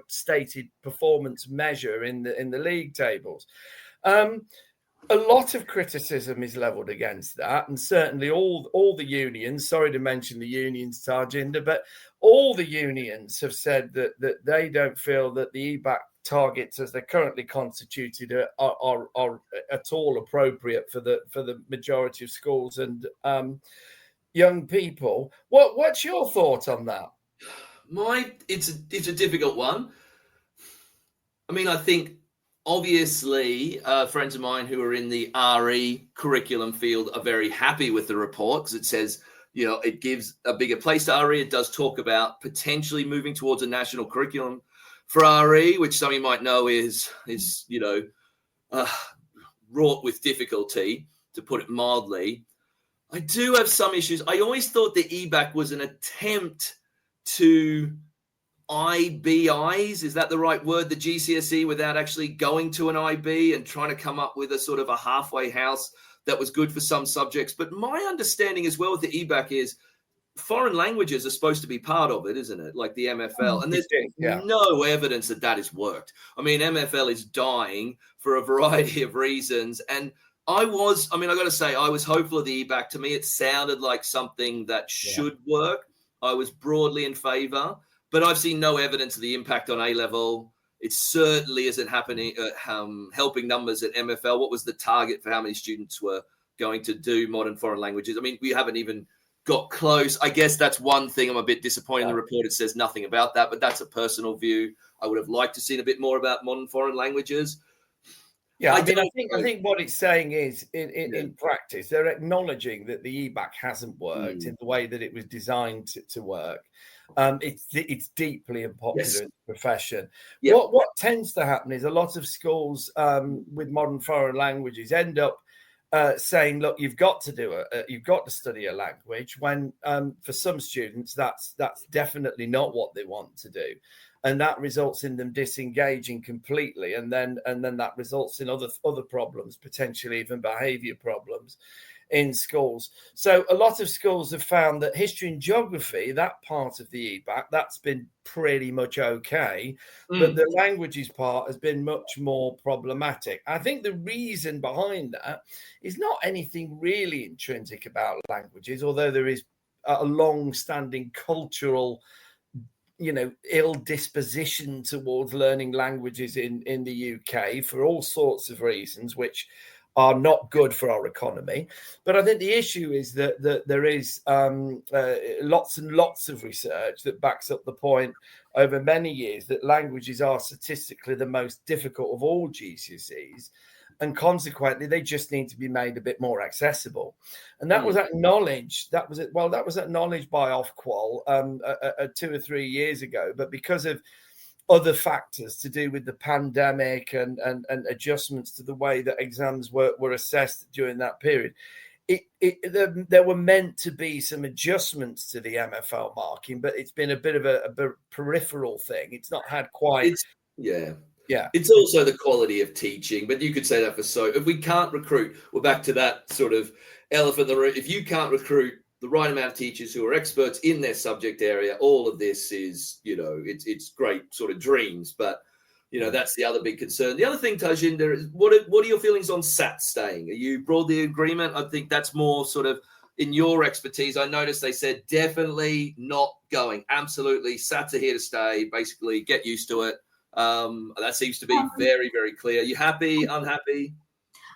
stated performance measure in the league tables. A lot of criticism is levelled against that, and certainly all the unions, sorry to mention the unions, Tarjinder, but all the unions have said that they don't feel that the EBAC targets as they're currently constituted are at all appropriate for the majority of schools and young people. What's your thought on that? It's a difficult one. I mean, I think obviously, friends of mine who are in the RE curriculum field are very happy with the report because it says, it gives a bigger place to RE. It does talk about potentially moving towards a national curriculum for RE, which some of you might know is wrought with difficulty, to put it mildly. I do have some issues. I always thought the EBAC was an attempt to IBIs, is that the right word, the GCSE, without actually going to an IB and trying to come up with a sort of a halfway house that was good for some subjects. But my understanding as well with the EBAC is foreign languages are supposed to be part of it, isn't it? Like the MFL. And there's no evidence that has worked. I mean, MFL is dying for a variety of reasons. And I got to say, I was hopeful of the EBAC. To me, it sounded like something that should work. I was broadly in favor. But I've seen no evidence of the impact on A-level. It certainly isn't happening, helping numbers at MFL. What was the target for how many students were going to do modern foreign languages? I mean, we haven't even got close. I guess that's one thing I'm a bit disappointed in the report. It says nothing about that, but that's a personal view. I would have liked to see a bit more about modern foreign languages. Yeah, I think what it's saying is, in practice, they're acknowledging that the EBAC hasn't worked in the way that it was designed to work. It's deeply unpopular Yes. in the profession. Yep. What tends to happen is a lot of schools with modern foreign languages end up saying, look, you've got to study a language, when for some students that's definitely not what they want to do, and that results in them disengaging completely, and then that results in other problems, potentially even behavior problems in schools. So a lot of schools have found that history and geography, that part of the EBAC, that's been pretty much okay, but the languages part has been much more problematic. I think the reason behind that is not anything really intrinsic about languages, although there is a long-standing cultural ill disposition towards learning languages in the UK for all sorts of reasons, which are not good for our economy. But I think the issue is that there is lots and lots of research that backs up the point over many years that languages are statistically the most difficult of all GCSEs, and consequently they just need to be made a bit more accessible. And that was acknowledged. That was acknowledged by Ofqual 2 or 3 years ago, but because of other factors to do with the pandemic and adjustments to the way that exams were assessed during that period, there were meant to be some adjustments to the MFL marking, but it's been a bit of a peripheral thing. It's not had quite. It's also the quality of teaching, but you could say that if we can't recruit, we're back to that sort of elephant in the room. If you can't recruit the right amount of teachers who are experts in their subject area, all of this is, it's great sort of dreams, but that's the other big concern. The other thing, Tajinder, is what are your feelings on SAT staying? Are you broadly agreement? I think that's more sort of in your expertise. I noticed they said definitely not going. Absolutely, SATs are here to stay. Basically, get used to it. That seems to be very, very clear. You happy? Unhappy?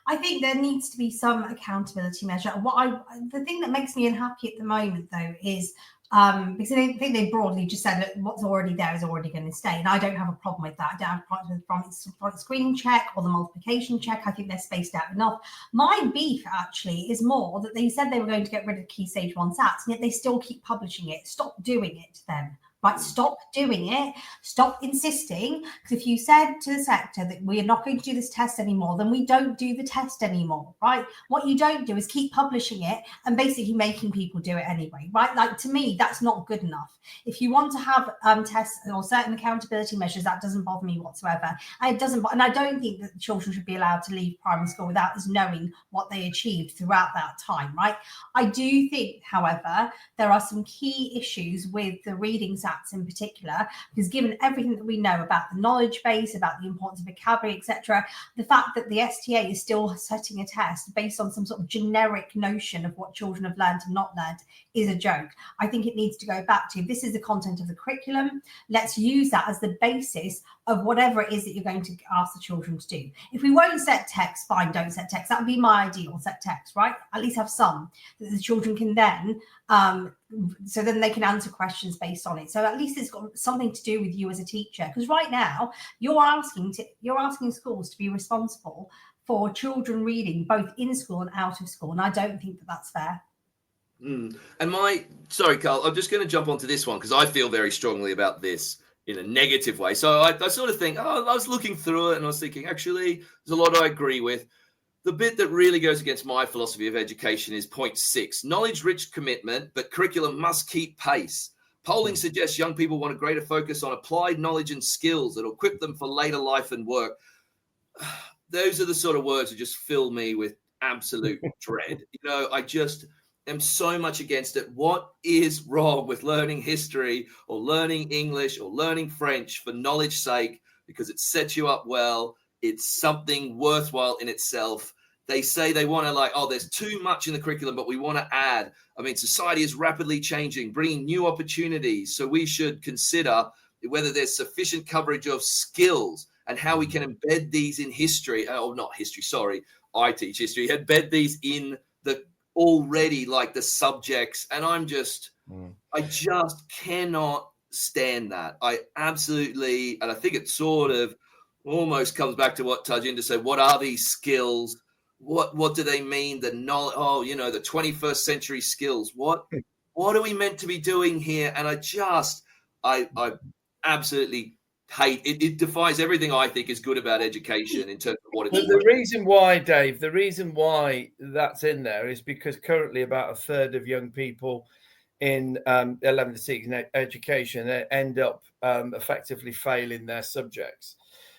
I think there needs to be some accountability measure. The thing that makes me unhappy at the moment, though, is because I think they broadly just said that what's already there is already going to stay, and I don't have a problem with that. I don't have a problem from the screening check or the multiplication check. I think they're spaced out enough. My beef actually is more that they said they were going to get rid of Key Stage 1 SATs, and yet they still keep publishing it. Stop doing it then. Right, stop doing it. Stop insisting. Because if you said to the sector that we are not going to do this test anymore, then we don't do the test anymore, right? What you don't do is keep publishing it and basically making people do it anyway, right? Like, to me, that's not good enough. If you want to have tests or certain accountability measures, that doesn't bother me whatsoever. And I don't think that children should be allowed to leave primary school without us knowing what they achieved throughout that time, right? I do think, however, there are some key issues with the reading SATs in particular, because given everything that we know about the knowledge base, about the importance of vocabulary, etc., the fact that the STA is still setting a test based on some sort of generic notion of what children have learned and not learned is a joke. I think it needs to go back to, this is the content of the curriculum. Let's use that as the basis of whatever it is that you're going to ask the children to do. If we won't set text, fine, don't set text. That would be my ideal, set text, right? At least have some that the children can then so then they can answer questions based on it. So at least it's got something to do with you as a teacher. Because right now you're asking schools to be responsible for children reading both in school and out of school, and I don't think that that's fair. And sorry, Carl, I'm just going to jump onto this one because I feel very strongly about this in a negative way. So I sort of think, I was looking through it and I was thinking, actually, there's a lot I agree with. The bit that really goes against my philosophy of education is point 6, knowledge-rich commitment, but curriculum must keep pace. Polling suggests young people want a greater focus on applied knowledge and skills that will equip them for later life and work. Those are the sort of words that just fill me with absolute dread. I just am so much against it. What is wrong with learning history or learning English or learning French for knowledge's sake? Because it sets you up well. It's something worthwhile in itself. They say they want to there's too much in the curriculum, but we want to add. I mean, society is rapidly changing, bringing new opportunities. So we should consider whether there's sufficient coverage of skills and how we can embed these in history. Oh, not history, sorry. I teach history. Embed these in the already the subjects. And I just cannot stand that. I absolutely, and I think it sort of almost comes back to what Tajinder said. What are these skills? What do they mean? The knowledge, the 21st century skills. What What are we meant to be doing here? And I absolutely hate it. It defies everything I think is good about education in terms of what it's. The reason why, Dave, the reason why that's in there is because currently about a third of young people in 11th to 16th education end up effectively failing their subjects.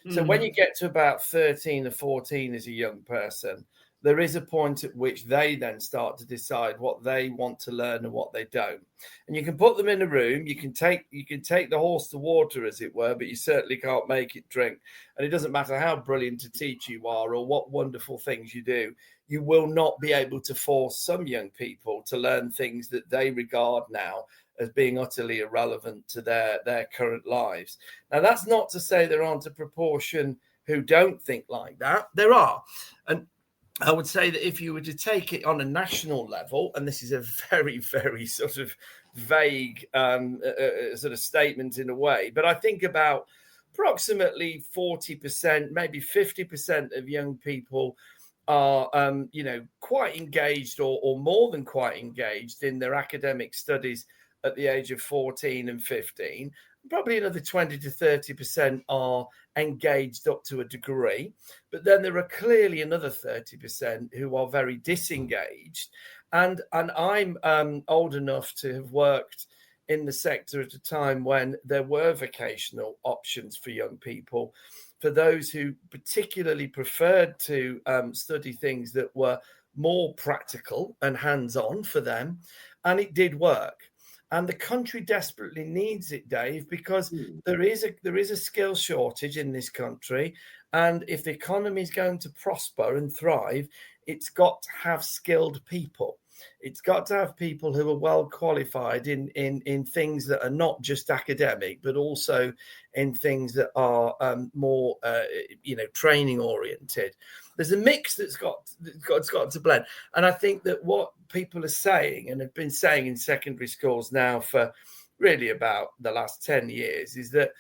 So when you get to about 13 or 14 as a young person, there is a point at which they then start to decide what they want to learn and what they don't. And you can put them in a room, you can take the horse to water, as it were, but you certainly can't make it drink. And it doesn't matter how brilliant a teacher you are or what wonderful things you do, you will not be able to force some young people to learn things that they regard now as being utterly irrelevant to their current lives. Now, that's not to say there aren't a proportion who don't think like that. There are. And I would say that if you were to take it on a national level, and this is a very, very sort of vague sort of statement in a way, but I think about approximately 40%, maybe 50% of young people are, quite engaged or more than quite engaged in their academic studies at the age of 14 and 15. Probably another 20 to 30% are engaged up to a degree. But then there are clearly another 30% who are very disengaged. And I'm old enough to have worked in the sector at a time when there were vocational options for young people, for those who particularly preferred to study things that were more practical and hands-on for them. And it did work. And the country desperately needs it, Dave, because there is a skill shortage in this country. And if the economy is going to prosper and thrive, it's got to have skilled people. It's got to have people who are well qualified in things that are not just academic, but also in things that are more, training oriented. There's a mix that's got to blend. And I think that what people are saying and have been saying in secondary schools now for really about the last 10 years is that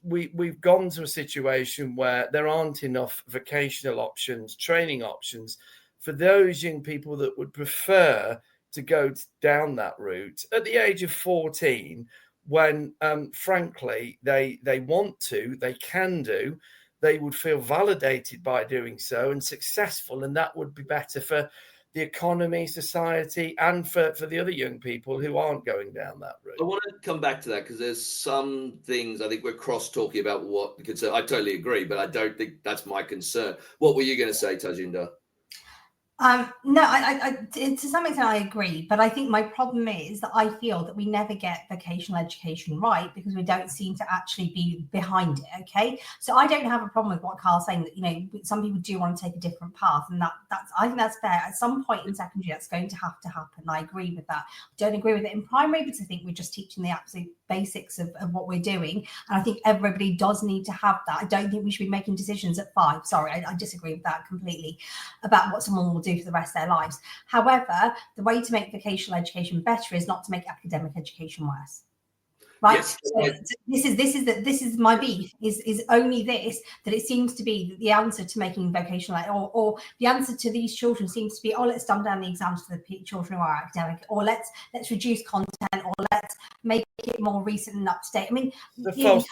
we've gone to a situation where there aren't enough vocational options, training options for those young people that would prefer to go down that route at the age of 14, when frankly they want to, they can do, they would feel validated by doing so and successful, and that would be better for the economy, society, and for the other young people who aren't going down that route. I want to come back to that because there's some things I think we're cross-talking about what the concern. I totally agree, but I don't think that's my concern. What were you going to say, Tajinder? No, I to some extent I agree, but I think my problem is that I feel that we never get vocational education right because we don't seem to actually be behind it. Okay, so I don't have a problem with what Carl's saying, that some people do want to take a different path, and that's I think that's fair. At some point in secondary, that's going to have to happen. I agree with that. I don't agree with it in primary because I think we're just teaching the absolute basics of what we're doing, and I think everybody does need to have that. I don't think we should be making decisions at 5. Sorry, I disagree with that completely about what someone will do for the rest of their lives. However, the way to make vocational education better is not to make academic education worse. Right. Yes. So this is my beef is only this, that it seems to be the answer to making vocational or the answer to these children seems to be, let's dumb down the exams for the children who are academic, or let's reduce content, or let's make it more recent and up to date. I mean, you can't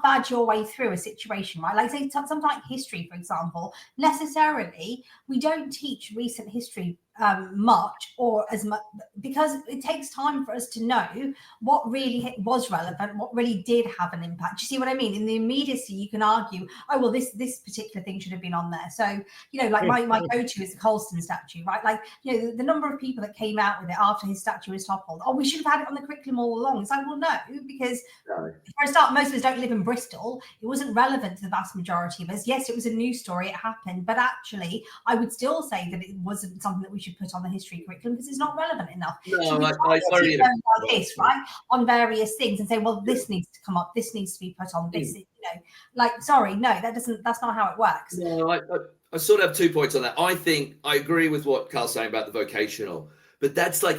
badge your way through a situation, right? Like say something like history, for example. Necessarily, we don't teach recent history much or as much because it takes time for us to know what really was relevant, what really did have an impact. Do you see what I mean? In the immediacy, you can argue, this particular thing should have been on there. So, like my go-to is the Colston statue, right? Like, the number of people that came out with it after his statue was toppled. We should have had it on the curriculum all along. It's like, well, no, because for a start, most of us don't live in Bristol. It wasn't relevant to the vast majority of us. Yes, it was a news story, it happened, but actually, I would still say that it wasn't something that we should put on the history curriculum because it's not relevant enough. No, about this, right, on various things and say, well, this needs to come up, this needs to be put on this, sorry, no, that's not how it works. No, I sort of have 2 points on that. I think I agree with what Carl's saying about the vocational, but that's like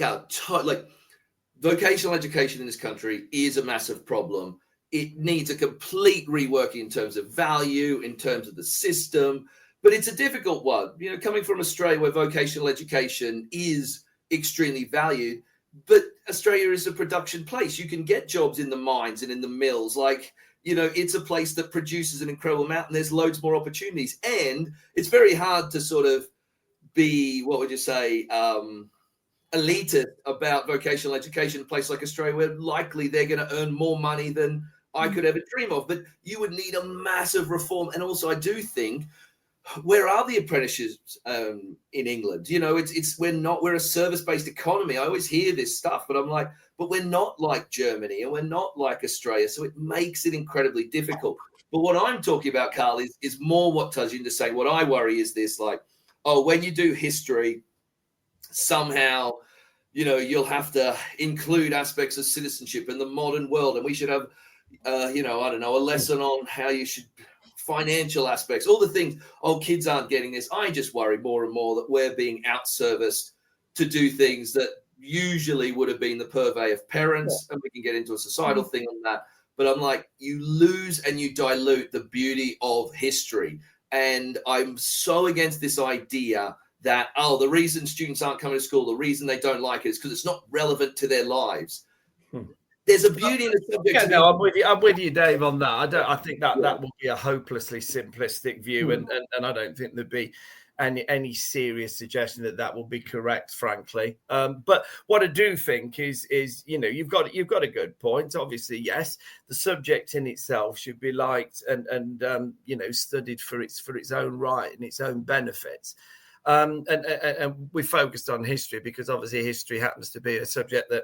vocational education in this country is a massive problem. It needs a complete reworking in terms of value, in terms of the system. But it's a difficult one, coming from Australia where vocational education is extremely valued. But Australia is a production place. You can get jobs in the mines and in the mills. Like, you know, it's a place that produces an incredible amount, and there's loads more opportunities. And it's very hard to sort of be, what would you say, elitist about vocational education in a place like Australia, where likely they're going to earn more money than I could ever dream of. But you would need a massive reform. And also, I do think, where are the apprenticeships in England? You know, we're a service-based economy. I always hear this stuff, but I'm like, but we're not like Germany and we're not like Australia. So it makes it incredibly difficult. But what I'm talking about, Carl, is more what Tajinder's saying. What I worry is this, like, oh, when you do history, somehow, you know, you'll have to include aspects of citizenship in the modern world. And we should have, you know, I don't know, a lesson on how you should, financial aspects, all the things. Oh, kids aren't getting this. I just worry more and more that we're being outserviced to do things that usually would have been the purvey of parents. And we can get into a societal thing on that. But I'm like, you lose and you dilute the beauty of history. And I'm so against this idea that, oh, the reason students aren't coming to school, the reason they don't like it is because it's not relevant to their lives. There's a beauty in the subject. Yeah, no, I'm with you, Dave, on that. I think that will be a hopelessly simplistic view, and I don't think there'd be any serious suggestion that will be correct, frankly. But what I do think is you know, you've got a good point. Obviously, yes, the subject in itself should be liked and you know, studied for its own right and its own benefits. And we focused on history because obviously history happens to be a subject that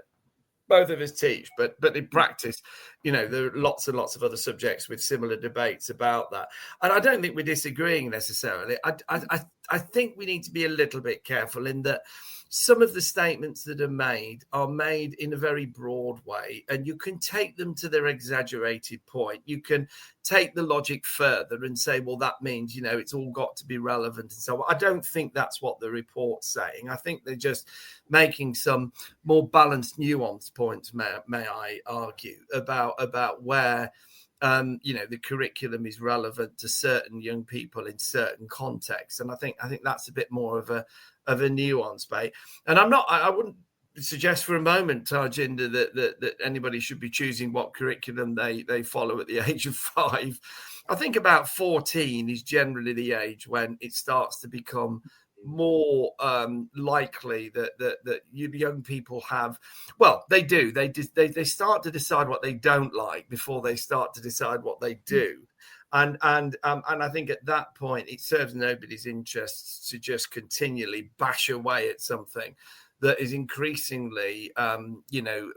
both of us teach, but in practice, you know, there are lots and lots of other subjects with similar debates about that. And I don't think we're disagreeing necessarily. I think we need to be a little bit careful in that some of the statements that are made in a very broad way, and you can take them to their exaggerated point. You can take the logic further and say, well, that means, you know, it's all got to be relevant and so on. I don't think that's what the report's saying. I think they're just making some more balanced, nuanced points, may I argue, about where you know, the curriculum is relevant to certain young people in certain contexts. And I think that's a bit more of a nuance, mate. And I wouldn't suggest for a moment, Tajinder, that anybody should be choosing what curriculum they follow at the age of 5. I think about 14 is generally the age when it starts to become more likely that young people have, well, they do. They start to decide what they don't like before they start to decide what they do. And I think at that point, it serves nobody's interests to just continually bash away at something that is increasingly, you know,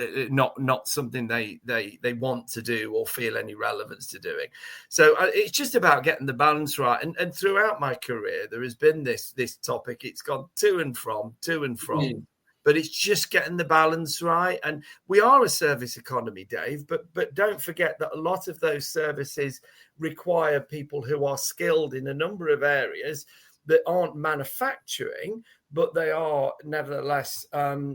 not something they want to do or feel any relevance to doing. So it's just about getting the balance right. And throughout my career, there has been this topic. It's gone to and from. But it's just getting the balance right. And we are a service economy, Dave, but don't forget that a lot of those services require people who are skilled in a number of areas that aren't manufacturing, but they are nevertheless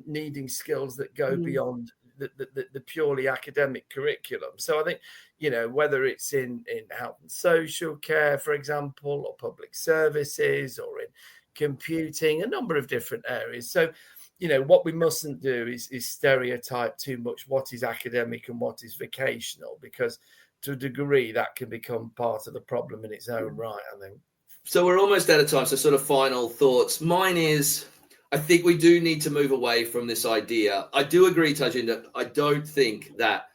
needing skills that go beyond the purely academic curriculum. So I think, you know, whether it's in health and social care, for example, or public services, or in computing, a number of different areas. So, you know, what we mustn't do is stereotype too much what is academic and what is vocational, because to a degree that can become part of the problem in its own right, I think. So we're almost out of time. So sort of final thoughts. Mine is, I think we do need to move away from this idea. I do agree, Tajinder. I don't think that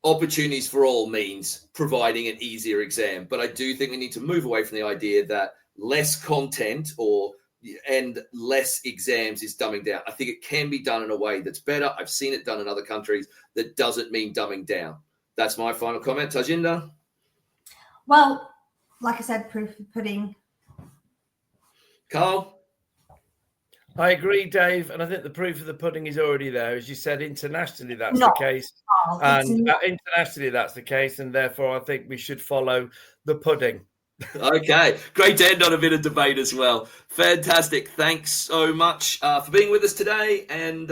opportunities for all means providing an easier exam, but I do think we need to move away from the idea that less content and less exams is dumbing down. I think it can be done in a way that's better. I've seen it done in other countries. That doesn't mean dumbing down. That's my final comment. Tajinder? Well, like I said, proof of the pudding. Carl? I agree, Dave, and I think the proof of the pudding is already there. As you said, internationally that's the case. And internationally that's the case, and therefore I think we should follow the pudding. Okay, great to end on a bit of debate as well. Fantastic. Thanks so much for being with us today, and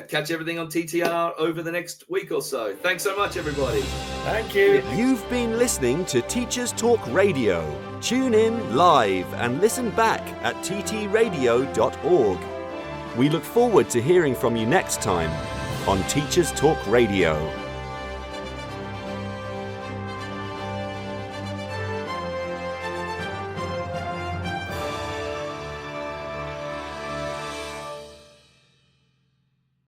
catch everything on TTR over the next week or so. Thanks so much, everybody. Thank you. You've been listening to Teachers Talk Radio. Tune in live and listen back at ttradio.org. We look forward to hearing from you next time on Teachers Talk Radio.